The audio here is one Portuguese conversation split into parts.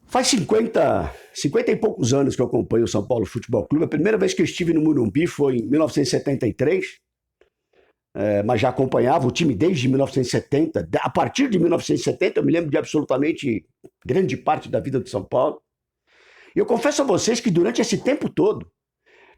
Faz 50 e poucos anos que eu acompanho o São Paulo Futebol Clube. A primeira vez que eu estive no Morumbi foi em 1973, mas já acompanhava o time desde 1970. A partir de 1970, eu me lembro de absolutamente grande parte da vida do São Paulo. E eu confesso a vocês que durante esse tempo todo,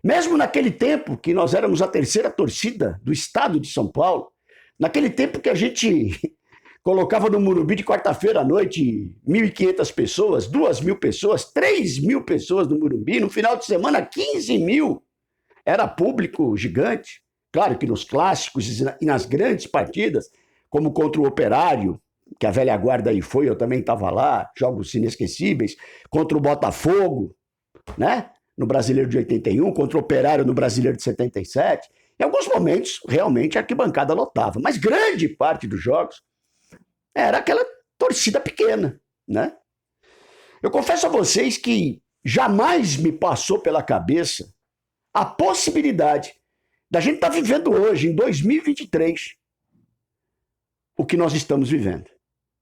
mesmo naquele tempo que nós éramos a terceira torcida do estado de São Paulo, naquele tempo que a gente colocava no Morumbi de quarta-feira à noite 1.500 pessoas, 2.000 pessoas, 3.000 pessoas no Morumbi, no final de semana 15.000. Era público gigante. Claro que nos clássicos e nas grandes partidas, como contra o Operário, que a velha guarda aí foi, eu também estava lá, jogos inesquecíveis, contra o Botafogo, né? No Brasileiro de 81, contra o Operário no Brasileiro de 77. Em alguns momentos, realmente, a arquibancada lotava, mas grande parte dos jogos era aquela torcida pequena, né? Eu confesso a vocês que jamais me passou pela cabeça a possibilidade da gente estar vivendo hoje, em 2023, o que nós estamos vivendo.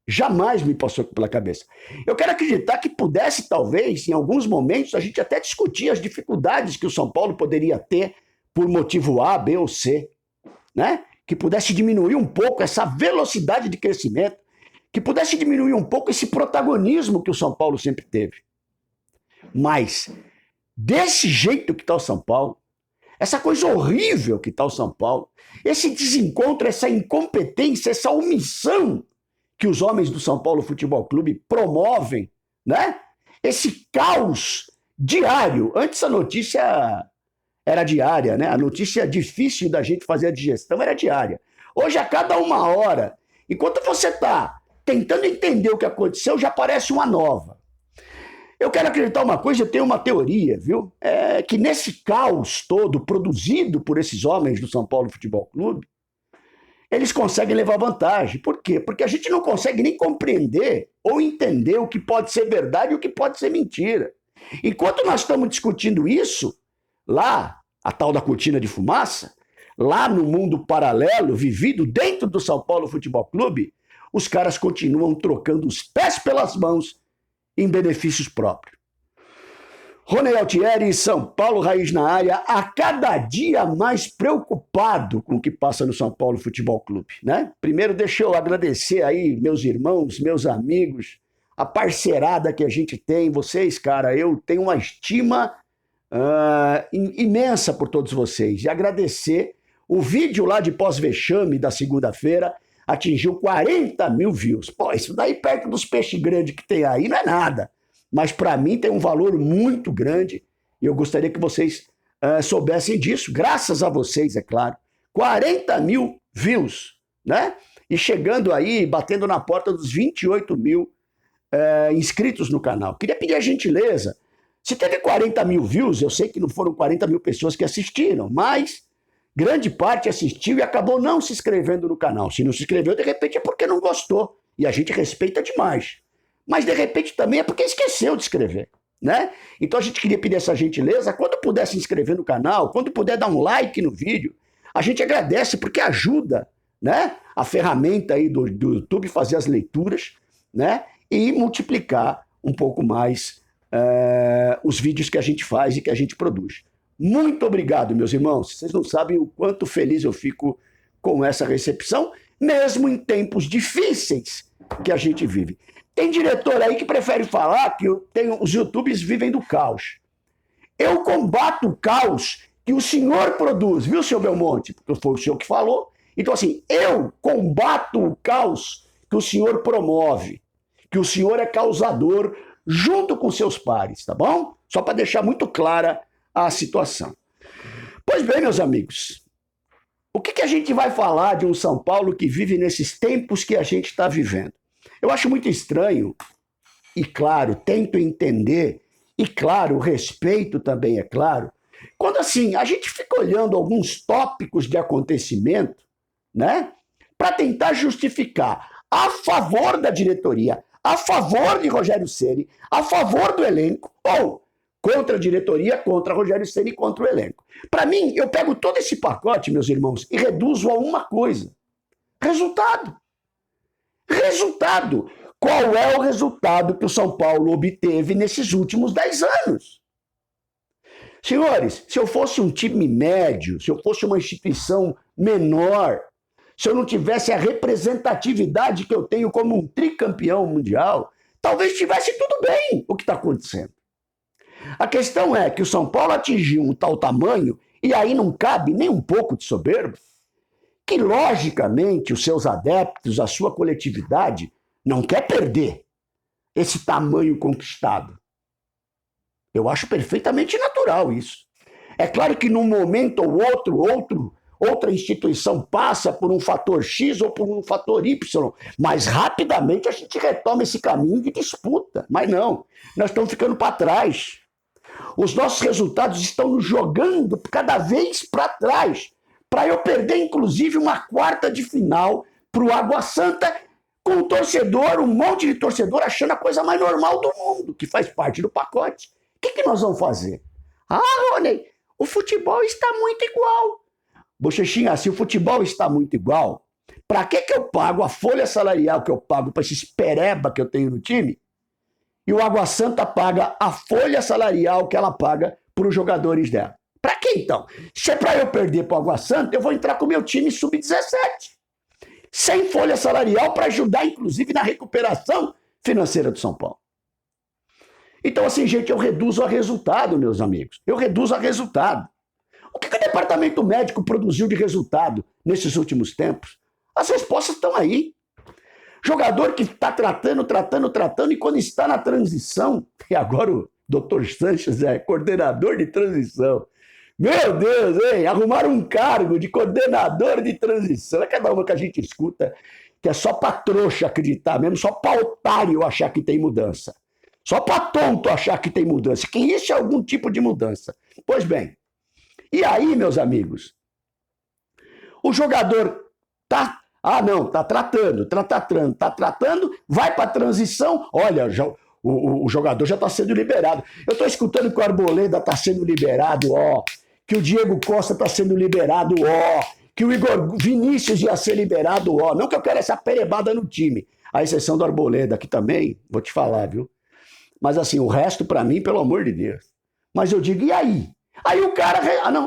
Jamais me passou pela cabeça. Eu quero acreditar que pudesse, talvez, em alguns momentos, a gente até discutir as dificuldades que o São Paulo poderia ter por motivo A, B ou C, né? Que pudesse diminuir um pouco essa velocidade de crescimento, que pudesse diminuir um pouco esse protagonismo que o São Paulo sempre teve. Mas, desse jeito que está o São Paulo, essa coisa horrível que está o São Paulo, esse desencontro, essa incompetência, essa omissão que os homens do São Paulo Futebol Clube promovem, né? Esse caos diário. Antes a notícia era diária, né? A notícia difícil da gente fazer a digestão era diária. Hoje, a cada uma hora, enquanto você está tentando entender o que aconteceu, já aparece uma nova. Eu quero acreditar uma coisa, eu tenho uma teoria, viu? É que nesse caos todo produzido por esses homens do São Paulo Futebol Clube, eles conseguem levar vantagem. Por quê? Porque a gente não consegue nem compreender ou entender o que pode ser verdade e o que pode ser mentira. Enquanto nós estamos discutindo isso, lá, a tal da cortina de fumaça, lá no mundo paralelo, vivido dentro do São Paulo Futebol Clube, os caras continuam trocando os pés pelas mãos em benefícios próprios. Rony Altieri, São Paulo Raiz na área, a cada dia mais preocupado com o que passa no São Paulo Futebol Clube, né? Primeiro, deixa eu agradecer aí meus irmãos, meus amigos, a parceirada que a gente tem, vocês, cara, eu tenho uma estima imensa por todos vocês. E agradecer, o vídeo lá de pós-vexame da segunda-feira atingiu 40 mil views. Pô, isso daí perto dos peixes grandes que tem aí não é nada. Mas para mim tem um valor muito grande e eu gostaria que vocês soubessem disso. Graças a vocês, é claro. 40 mil views, né? E chegando aí, batendo na porta dos 28 mil inscritos no canal. Queria pedir a gentileza. Se teve 40 mil views, eu sei que não foram 40 mil pessoas que assistiram, mas grande parte assistiu e acabou não se inscrevendo no canal. Se não se inscreveu, de repente é porque não gostou. E a gente respeita demais. Mas de repente também é porque esqueceu de inscrever, né? Então a gente queria pedir essa gentileza, quando puder se inscrever no canal, quando puder dar um like no vídeo, a gente agradece porque ajuda, né? A ferramenta aí do YouTube fazer as leituras, né? E multiplicar um pouco mais os vídeos que a gente faz e que a gente produz. Muito obrigado, meus irmãos. Vocês não sabem o quanto feliz eu fico com essa recepção, mesmo em tempos difíceis que a gente vive. Tem diretor aí que prefere falar que os YouTubes vivem do caos. Eu combato o caos que o senhor produz, viu, senhor Belmonte? Porque foi o senhor que falou. Então, assim, eu combato o caos que o senhor promove, que o senhor é causador junto com seus pares, tá bom? Só para deixar muito clara a situação. Pois bem, meus amigos, o que a gente vai falar de um São Paulo que vive nesses tempos que a gente está vivendo? Eu acho muito estranho, e claro, tento entender, e claro, o respeito também é claro, quando assim, a gente fica olhando alguns tópicos de acontecimento, né, para tentar justificar a favor da diretoria, a favor de Rogério Ceni, a favor do elenco, ou contra a diretoria, contra Rogério Ceni e contra o elenco. Para mim, eu pego todo esse pacote, meus irmãos, e reduzo a uma coisa: resultado. Resultado. qual é o resultado que o São Paulo obteve nesses últimos 10 anos. Senhores, se eu fosse um time médio, se eu fosse uma instituição menor, se eu não tivesse a representatividade que eu tenho como um tricampeão mundial, talvez estivesse tudo bem o que está acontecendo. A questão é que o São Paulo atingiu um tal tamanho, e aí não cabe nem um pouco de soberba, que logicamente os seus adeptos, a sua coletividade, não quer perder esse tamanho conquistado. Eu acho perfeitamente natural isso. É claro que num momento ou outra instituição passa por um fator X ou por um fator Y, mas rapidamente a gente retoma esse caminho de disputa. Mas não, nós estamos ficando para trás. Os nossos resultados estão nos jogando cada vez para trás, para eu perder inclusive uma quarta de final para o Água Santa, com o torcedor, um monte de torcedor achando a coisa mais normal do mundo, que faz parte do pacote. O que nós vamos fazer? Ah, Rony, o futebol está muito igual. Bochechinha, se o futebol está muito igual, para que eu pago a folha salarial que eu pago para esses pereba que eu tenho no time? E o Água Santa paga a folha salarial que ela paga para os jogadores dela. Para que então? Se é para eu perder para o Água Santa, eu vou entrar com o meu time sub-17. Sem folha salarial para ajudar, inclusive, na recuperação financeira do São Paulo. Então, assim, gente, eu reduzo a resultado, meus amigos. Eu reduzo a resultado. O que o departamento médico produziu de resultado nesses últimos tempos? As respostas estão aí. Jogador que está tratando, e quando está na transição, e agora o Dr. Sanches é coordenador de transição. Meu Deus, hein? Arrumaram um cargo de coordenador de transição. É cada uma que a gente escuta que é só para trouxa acreditar mesmo, só para otário achar que tem mudança. Só para tonto achar que tem mudança, que isso é algum tipo de mudança. Pois bem, e aí, meus amigos, o jogador tá tratando, vai para a transição, olha, o jogador já está sendo liberado. Eu estou escutando que o Arboleda está sendo liberado, que o Diego Costa está sendo liberado, que o Igor Vinícius ia ser liberado, não que eu quero essa perebada no time, à exceção do Arboleda, que também, vou te falar, viu? Mas assim, o resto para mim, pelo amor de Deus. Mas eu digo, e aí? Aí o cara,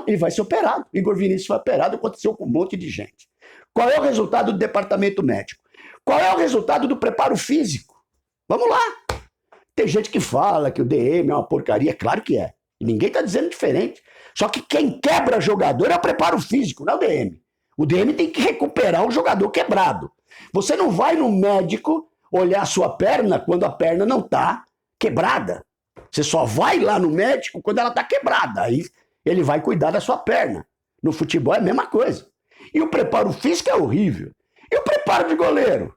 ele vai ser operado. Igor Vinícius foi operado, aconteceu com um monte de gente. Qual é o resultado do departamento médico? Qual é o resultado do preparo físico? Vamos lá. Tem gente que fala que o DM é uma porcaria, claro que é. E ninguém está dizendo diferente. Só que quem quebra jogador é o preparo físico, não é o DM. O DM tem que recuperar o jogador quebrado. Você não vai no médico olhar a sua perna quando a perna não está quebrada. Você só vai lá no médico quando ela está quebrada. Aí ele vai cuidar da sua perna. No futebol é a mesma coisa. E o preparo físico é horrível. E o preparo de goleiro?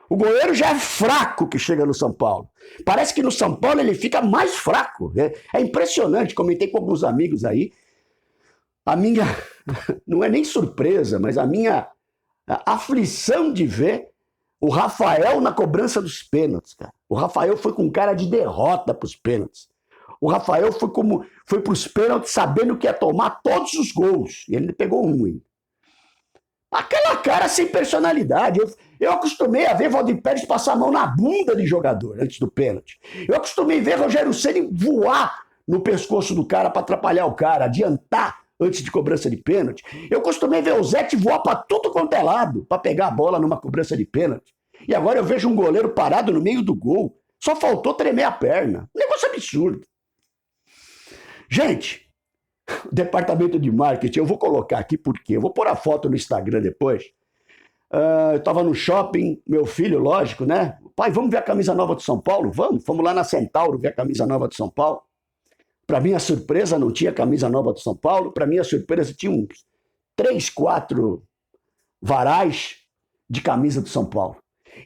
O goleiro já é fraco que chega no São Paulo. Parece que no São Paulo ele fica mais fraco. É impressionante. Comentei com alguns amigos aí. A minha, não é nem surpresa, mas a minha aflição de ver o Rafael na cobrança dos pênaltis, cara. O Rafael foi com cara de derrota para os pênaltis. O Rafael foi para os pênaltis sabendo que ia tomar todos os gols. E ele pegou um, hein? Aquela cara sem personalidade. Eu acostumei a ver Valdir Pérez passar a mão na bunda de jogador antes do pênalti. Eu acostumei a ver Rogério Ceni voar no pescoço do cara para atrapalhar o cara, adiantar antes de cobrança de pênalti. Eu costumei ver o Zete voar para tudo quanto é lado para pegar a bola numa cobrança de pênalti. E agora eu vejo um goleiro parado no meio do gol. Só faltou tremer a perna. Um negócio absurdo. Gente, o departamento de marketing, eu vou colocar aqui porque eu vou pôr a foto no Instagram depois. Eu estava no shopping, meu filho, lógico, né? Pai, vamos ver a camisa nova do São Paulo? Vamos lá na Centauro ver a camisa nova do São Paulo. Para minha surpresa, não tinha camisa nova do São Paulo. Para minha surpresa, tinha uns 3, 4 varais de camisa do São Paulo.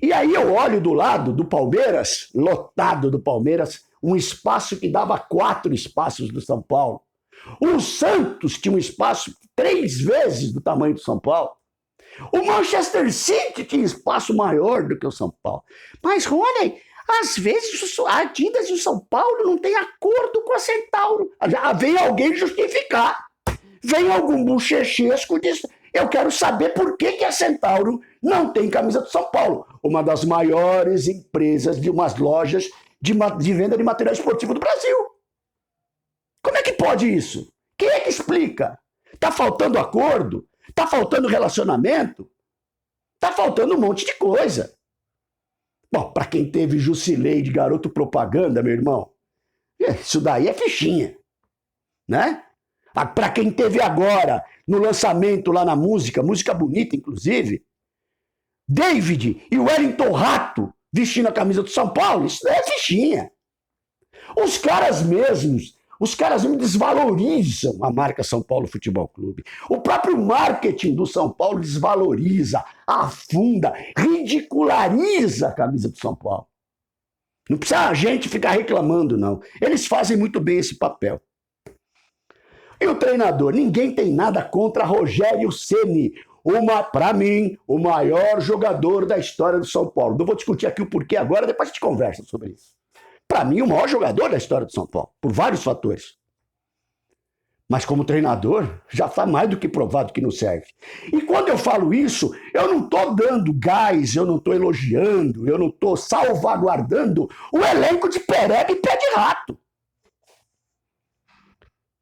E aí eu olho do lado do Palmeiras, lotado do Palmeiras, um espaço que dava 4 espaços do São Paulo. O Santos tinha um espaço 3 vezes do tamanho do São Paulo. O Manchester City tinha espaço maior do que o São Paulo. Mas, Rony, às vezes a Adidas e o São Paulo não têm acordo com a Centauro. Já vem alguém justificar. Vem algum bochechesco disso. Eu quero saber por que a Centauro não tem camisa do São Paulo, uma das maiores empresas de umas lojas de venda de material esportivo do Brasil. Como é que pode isso? Quem é que explica? Tá faltando acordo? Tá faltando relacionamento? Tá faltando um monte de coisa. Bom, para quem teve Jusilei de garoto propaganda, meu irmão, isso daí é fichinha, né? Para quem teve agora, no lançamento lá na música bonita, inclusive, David e Wellington Rato vestindo a camisa do São Paulo, isso daí é fichinha. Os caras mesmos desvalorizam a marca São Paulo Futebol Clube. O próprio marketing do São Paulo desvaloriza, afunda, ridiculariza a camisa do São Paulo. Não precisa a gente ficar reclamando, não. Eles fazem muito bem esse papel. E o treinador? Ninguém tem nada contra Rogério Ceni, para mim, o maior jogador da história do São Paulo. Não vou discutir aqui o porquê agora, depois a gente conversa sobre isso. Para mim, o maior jogador da história do São Paulo, por vários fatores. Mas como treinador, já está mais do que provado que não serve. E quando eu falo isso, eu não estou dando gás, eu não estou elogiando, eu não estou salvaguardando o elenco de pereba e pé de rato.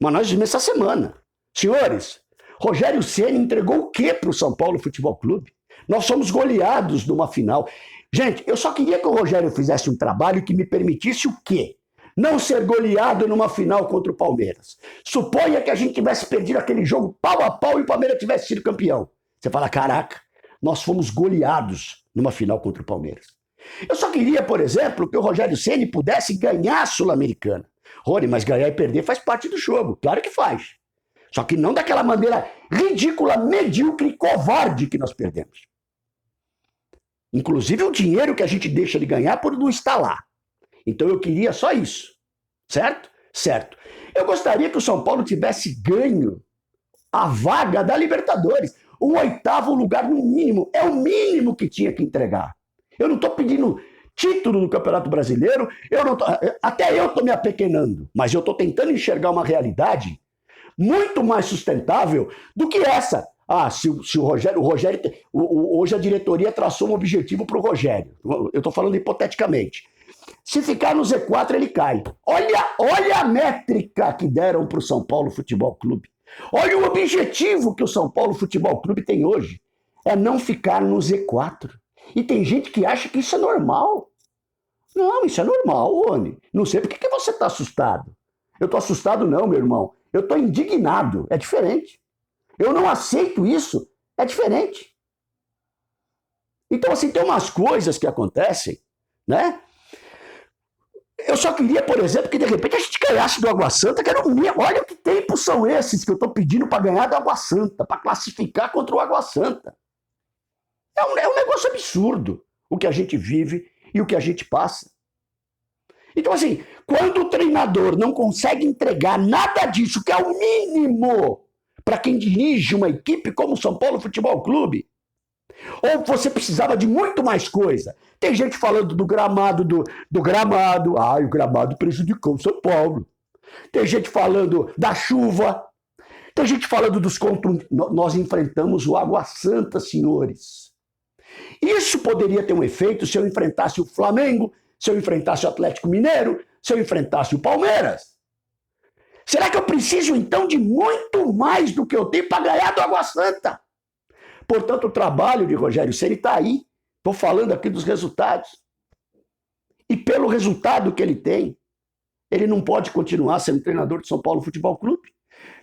Mas nós vimos essa semana. Senhores, Rogério Ceni entregou o quê para o São Paulo Futebol Clube? Nós somos goleados numa final. Gente, eu só queria que o Rogério fizesse um trabalho que me permitisse o quê? Não ser goleado numa final contra o Palmeiras. Suponha que a gente tivesse perdido aquele jogo pau a pau e o Palmeiras tivesse sido campeão. Você fala, caraca, nós fomos goleados numa final contra o Palmeiras. Eu só queria, por exemplo, que o Rogério Ceni pudesse ganhar a Sul-Americana. Rony, mas ganhar e perder faz parte do jogo. Claro que faz. Só que não daquela maneira ridícula, medíocre e covarde que nós perdemos. Inclusive o dinheiro que a gente deixa de ganhar por não estar lá. Então eu queria só isso. Certo? Certo. Eu gostaria que o São Paulo tivesse ganho a vaga da Libertadores. O 8º lugar no mínimo. É o mínimo que tinha que entregar. Eu não estou pedindo título do Campeonato Brasileiro. Até eu estou me apequenando. Mas eu estou tentando enxergar uma realidade muito mais sustentável do que essa. Se o Rogério... hoje a diretoria traçou um objetivo para o Rogério. Eu estou falando hipoteticamente. Se ficar no Z4, ele cai. Olha a métrica que deram para o São Paulo Futebol Clube. Olha o objetivo que o São Paulo Futebol Clube tem hoje. É não ficar no Z4. E tem gente que acha que isso é normal. Não, isso é normal, Rony. Não sei por que você está assustado. Eu estou assustado não, meu irmão. Eu estou indignado. É diferente. Eu não aceito isso. É diferente. Então, assim, tem umas coisas que acontecem, né? Eu só queria, por exemplo, que de repente a gente ganhasse do Água Santa, que era o meu. Olha que tempos são esses que eu estou pedindo para ganhar do Água Santa, para classificar contra o Água Santa. É um negócio absurdo o que a gente vive e o que a gente passa. Então, assim, quando o treinador não consegue entregar nada disso, que é o mínimo para quem dirige uma equipe como o São Paulo Futebol Clube, ou você precisava de muito mais coisa. Tem gente falando do gramado, do gramado. O gramado prejudicou o São Paulo. Tem gente falando da chuva. Tem gente falando dos contundidos. Nós enfrentamos o Água Santa, senhores. Isso poderia ter um efeito se eu enfrentasse o Flamengo, se eu enfrentasse o Atlético Mineiro, se eu enfrentasse o Palmeiras. Será que eu preciso, então, de muito mais do que eu tenho para ganhar do Água Santa? Portanto, o trabalho de Rogério Ceni está aí. Estou falando aqui dos resultados. E pelo resultado que ele tem, ele não pode continuar sendo treinador de São Paulo Futebol Clube.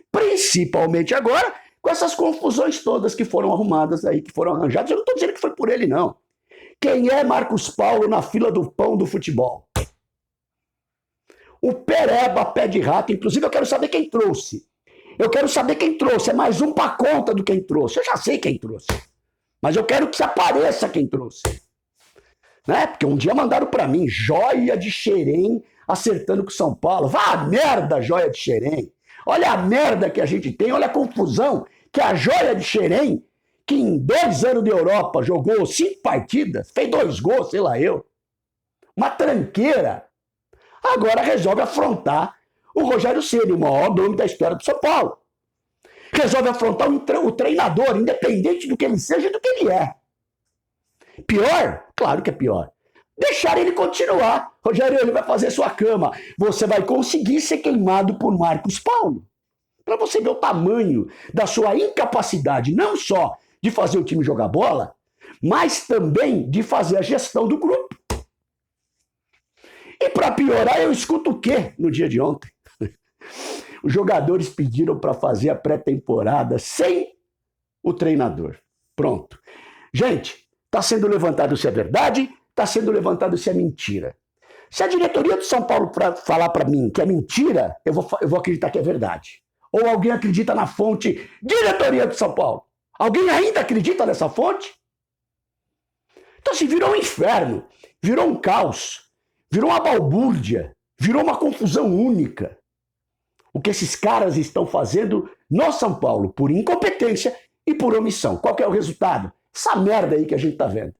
Principalmente agora, com essas confusões todas que foram arrumadas aí, que foram arranjadas. Eu não estou dizendo que foi por ele, não. Quem é Marcos Paulo na fila do pão do futebol? O pereba, pé de rato. Inclusive, eu quero saber quem trouxe. Eu quero saber quem trouxe. É mais um para conta do quem trouxe. Eu já sei quem trouxe. Mas eu quero que se apareça quem trouxe. Né? Porque um dia mandaram para mim, Joia de Xerém acertando com São Paulo. Vá a merda, Joia de Xerém. Olha a merda que a gente tem, olha a confusão que a Joia de Xerém, que em 2 anos de Europa jogou 5 partidas, fez 2 gols, sei lá eu. Uma tranqueira. Agora resolve afrontar o Rogério Ceni, o maior nome da história do São Paulo. resolve afrontar o treinador, independente do que ele seja e do que ele é. Pior? Claro que é pior. Deixar ele continuar. Rogério, ele vai fazer sua cama. Você vai conseguir ser queimado por Marcos Paulo. Para você ver o tamanho da sua incapacidade, não só de fazer o time jogar bola, mas também de fazer a gestão do grupo. E para piorar, eu escuto o quê no dia de ontem? Os jogadores pediram para fazer a pré-temporada sem o treinador. Pronto. Gente, está sendo levantado se é verdade, está sendo levantado se é mentira. Se a diretoria do São Paulo falar para mim que é mentira, eu vou acreditar que é verdade. Ou alguém acredita na fonte diretoria do São Paulo? Alguém ainda acredita nessa fonte? Então se virou um inferno, virou um caos, virou uma balbúrdia, virou uma confusão única. O que esses caras estão fazendo no São Paulo por incompetência e por omissão. Qual que é o resultado? Essa merda aí que a gente está vendo.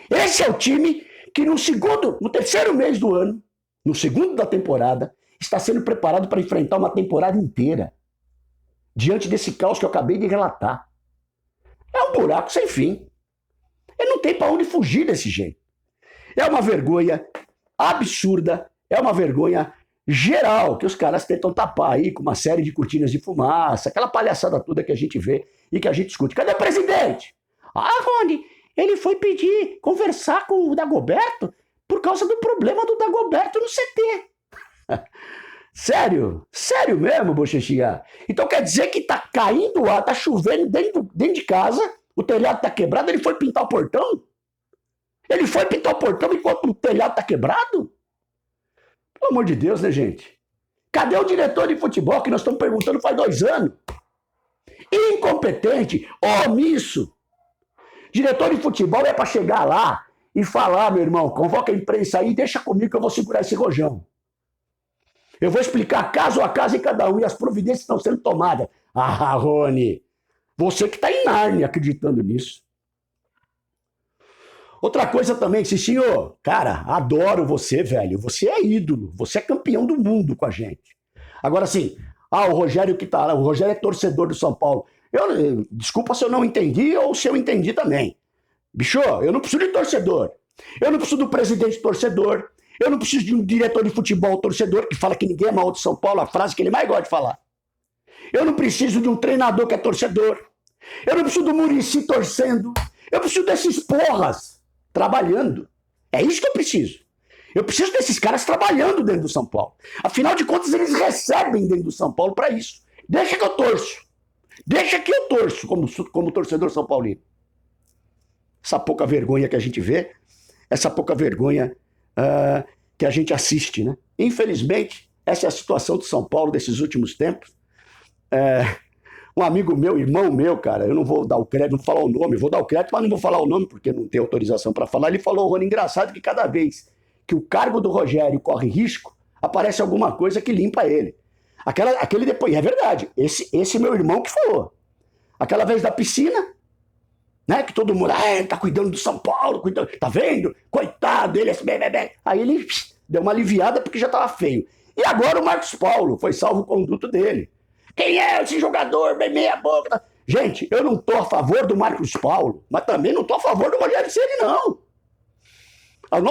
Esse é o time que no terceiro mês do ano, no segundo da temporada, está sendo preparado para enfrentar uma temporada inteira. Diante desse caos que eu acabei de relatar. É um buraco sem fim. Ele não tem para onde fugir desse jeito. É uma vergonha absurda, é uma vergonha geral que os caras tentam tapar aí com uma série de cortinas de fumaça, aquela palhaçada toda que a gente vê e que a gente discute. Cadê o presidente? Ah, Rony, ele foi conversar com o Dagoberto por causa do problema do Dagoberto no CT. Sério? Sério mesmo, Bochechinha? Então quer dizer que tá caindo ar, tá chovendo dentro de casa, o telhado tá quebrado, ele foi pintar o portão? Ele foi pintar o portão enquanto o telhado tá quebrado? Pelo amor de Deus, né, gente? Cadê o diretor de futebol que nós estamos perguntando faz 2 anos? Incompetente, omisso. Diretor de futebol é para chegar lá e falar, meu irmão, convoca a imprensa aí, deixa comigo que eu vou segurar esse rojão. Eu vou explicar caso a caso em cada um e as providências estão sendo tomadas. Ah, Rony, você que está em Nárnia acreditando nisso. Outra coisa também, Cicinho, cara, adoro você, velho. Você é ídolo, você é campeão do mundo com a gente. Agora sim, o Rogério que tá lá, o Rogério é torcedor do São Paulo. Desculpa se eu não entendi ou se eu entendi também. Bicho, eu não preciso de torcedor. Eu não preciso do presidente torcedor. Eu não preciso de um diretor de futebol torcedor que fala que ninguém é mal de São Paulo, a frase que ele mais gosta de falar. Eu não preciso de um treinador que é torcedor. Eu não preciso do Muricy torcendo. Eu preciso desses porras trabalhando. É isso que eu preciso. Eu preciso desses caras trabalhando dentro do São Paulo. Afinal de contas, eles recebem dentro do São Paulo para isso. Deixa que eu torço. Deixa que eu torço como torcedor são paulino. Essa pouca vergonha que a gente vê, essa pouca vergonha que a gente assiste, né? Infelizmente, essa é a situação do São Paulo desses últimos tempos. Um amigo meu, irmão meu, cara, eu não vou dar o crédito, não vou falar o nome, vou dar o crédito, mas não vou falar o nome porque não tem autorização para falar. Ele falou, Rony, engraçado que cada vez que o cargo do Rogério corre risco, aparece alguma coisa que limpa ele. Aquele depois, é verdade, esse meu irmão que falou. Aquela vez da piscina, né, que todo mundo, ele tá cuidando do São Paulo, tá vendo? Coitado, ele é... Aí ele deu uma aliviada porque já tava feio. E agora o Marcos Paulo foi salvo-conduto dele. Quem é esse jogador, bem meia boca? Gente, eu não tô a favor do Marcos Paulo, mas também não tô a favor do Rogério Ceni, não.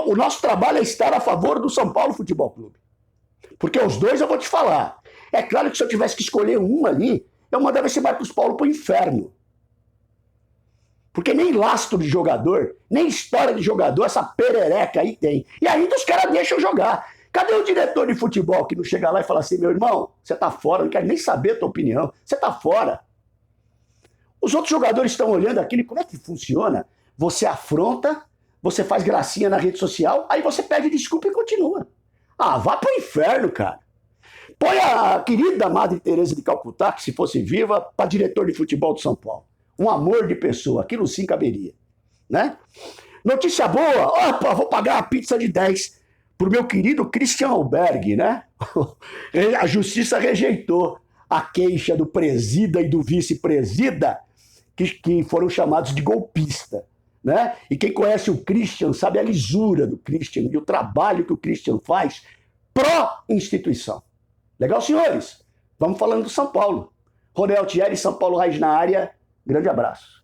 O nosso trabalho é estar a favor do São Paulo Futebol Clube. Porque os dois eu vou te falar. É claro que se eu tivesse que escolher um ali, eu mandava esse Marcos Paulo pro inferno. Porque nem lastro de jogador, nem história de jogador, essa perereca aí tem. E ainda os caras deixam jogar. Cadê o diretor de futebol que não chega lá e fala assim, meu irmão, você tá fora, não quero nem saber a tua opinião, você tá fora. Os outros jogadores estão olhando aquilo e como é que funciona? Você afronta, você faz gracinha na rede social, aí você pede desculpa e continua. Vá pro inferno, cara. Põe a querida Madre Teresa de Calcutá, que se fosse viva, para diretor de futebol do São Paulo. Um amor de pessoa, aquilo sim caberia. Né? Notícia boa, opa, vou pagar uma pizza de 10 pro meu querido Christian Alberg, né? A justiça rejeitou a queixa do presida e do vice-presida que foram chamados de golpista. Né? E quem conhece o Christian sabe a lisura do Christian e o trabalho que o Christian faz pró-instituição. Legal, senhores? Vamos falando do São Paulo. Ronel Thierry, São Paulo Raiz na área. Grande abraço.